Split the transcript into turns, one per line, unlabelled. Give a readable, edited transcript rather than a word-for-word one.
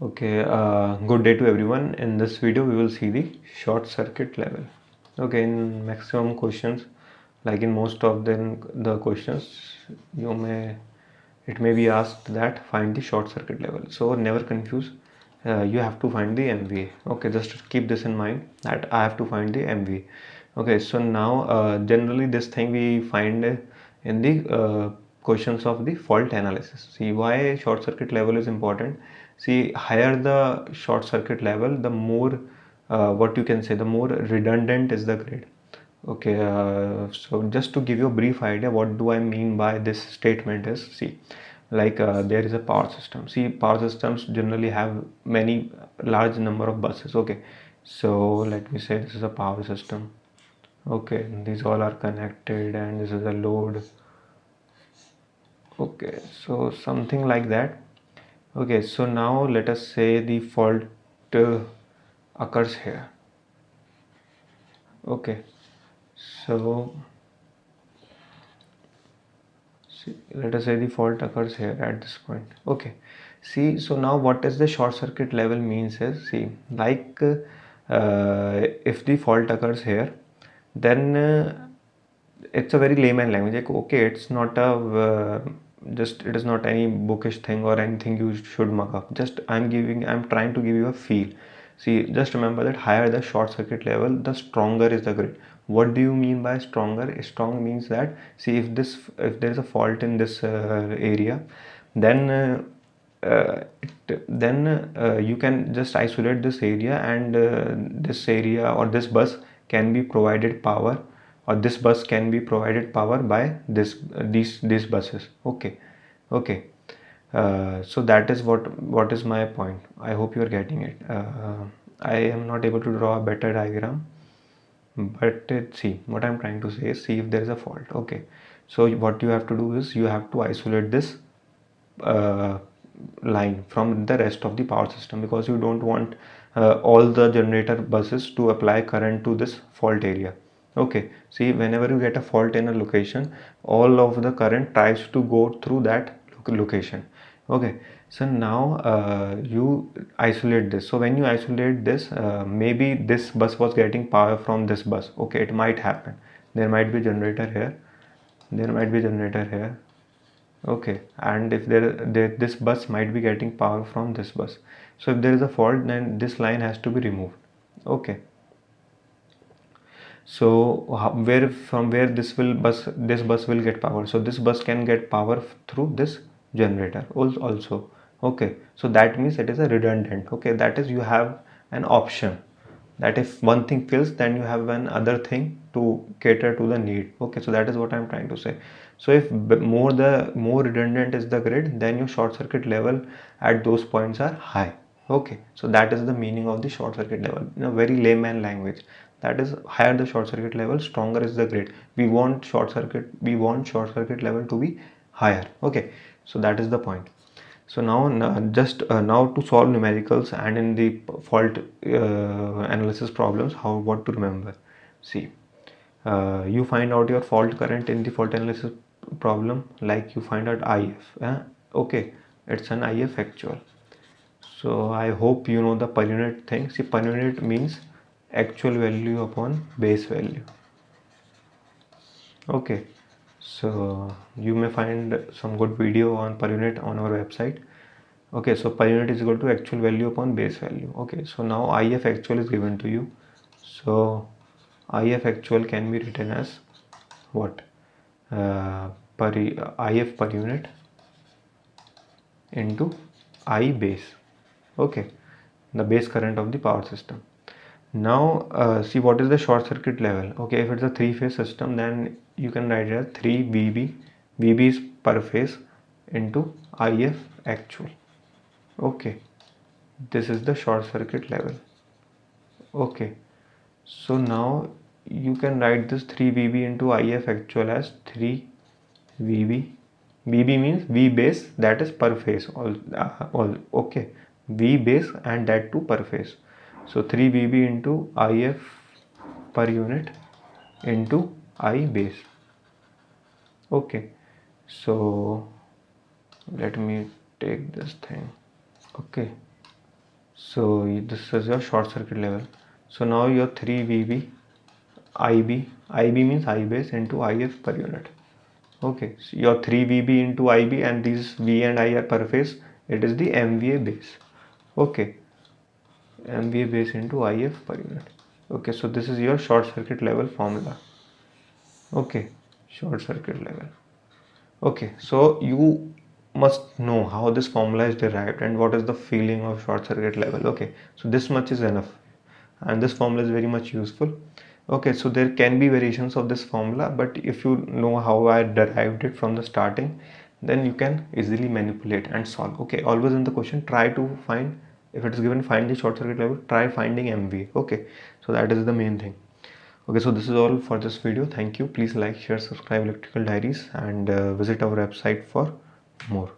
Okay, good day to everyone. In this video, we will see the short circuit level. Okay, in maximum questions, like in most of the questions, you may it may be asked that find the short circuit level. So never confuse. You have to find the MVA. Okay, just keep this in mind that I have to find the MVA. Okay, so now generally this thing we find in the questions of the fault analysis. See why short circuit level is important. See, higher the short circuit level, the more what you can say, the more redundant is the grid. Okay, so just to give you a brief idea, what do I mean by this statement is, see, like there is a power system. See, power systems generally have many large number of buses. Okay, so let me say this is a power system. Okay, these all are connected and this is a load. Okay, so something like that. Okay, so now let us say the fault uh, occurs here. Okay, so see, let us say the fault occurs here at this point. Okay, see, so now what is the short circuit level means is, see, like if the fault occurs here, then it's a very layman language. Like, okay, it's not a just it is not any bookish thing or anything you should mug up. Just I'm trying to give you a feel. See, just remember that higher the short circuit level, the stronger is the grid. What do you mean by stronger? Strong means that, see, if there is a fault in this area, then you can just isolate this area, and this area or this bus can be provided power, or this bus can be provided power by these buses. Okay, okay. So that is what is my point. I hope you are getting it. I am not able to draw a better diagram, but see, what I'm trying to say is, see if there is a fault. Okay, so what you have to do is you have to isolate this uh, line from the rest of the power system, because you don't want all the generator buses to apply current to this fault area. Okay, see, whenever you get a fault in a location, all of the current tries to go through that location. Okay, so now you isolate this. So when you isolate this, maybe this bus was getting power from this bus. Okay, it might happen. There might be generator here, there might be generator here. Okay, and if this bus might be getting power from this bus. So if there is a fault, then this line has to be removed. Okay, so where from where this bus will get power? So this bus can get power through this generator also. Okay, so that means it is a redundant. Okay, that is, you have an option that if one thing fails, then you have one other thing to cater to the need. Okay, so that is what I'm trying to say. So if more redundant is the grid, then your short circuit level at those points are high. Okay, so that is the meaning of the short circuit level in a very layman language. That is, higher the short circuit level, stronger is the grid. We want short circuit level to be higher. Okay, so that is the point. So now, just now to solve numericals and in the fault analysis problems, how what to remember. See, you find out your fault current in the fault analysis problem, like you find out IF. Okay, it's an IF actual. So I hope you know the per unit thing. See, per unit means actual value upon base value. Okay, so you may find some good video on per unit on our website. Okay, so per unit is equal to actual value upon base value. Okay, so now IF actual is given to you. So IF actual can be written as what? Per IF per unit into I base. Okay, the base current of the power system. Now see, what is the short circuit level? Okay, if it's a three-phase system, then you can write it as 3 VB. VB is per phase into IF actual. Okay, this is the short circuit level. Okay, so now you can write this 3 VB into IF actual as 3 VB. VB means V base, that is per phase. All okay. V base and that too per phase. So 3 VB into IF per unit into I base. Okay. So let me take this thing. Okay. So this is your short circuit level. So now your 3 VB IB means I base into IF per unit. Okay, so your 3 VB into IB, and these V and I are per phase, it is the MVA base. Okay, MVA base into IF per unit. Okay, so this is your short circuit level formula. Okay, short circuit level. Okay, so you must know how this formula is derived and what is the feeling of short circuit level. Okay, so this much is enough, and this formula is very much useful. Okay, so there can be variations of this formula, but if you know how I derived it from the starting, then you can easily manipulate and solve. Okay, always in the question try to find, if it is given find the short circuit level, try finding MVA. Okay, so that is the main thing. Okay, so this is all for this video. Thank you. Please like, share, subscribe Electrical Diaries, and visit our website for more.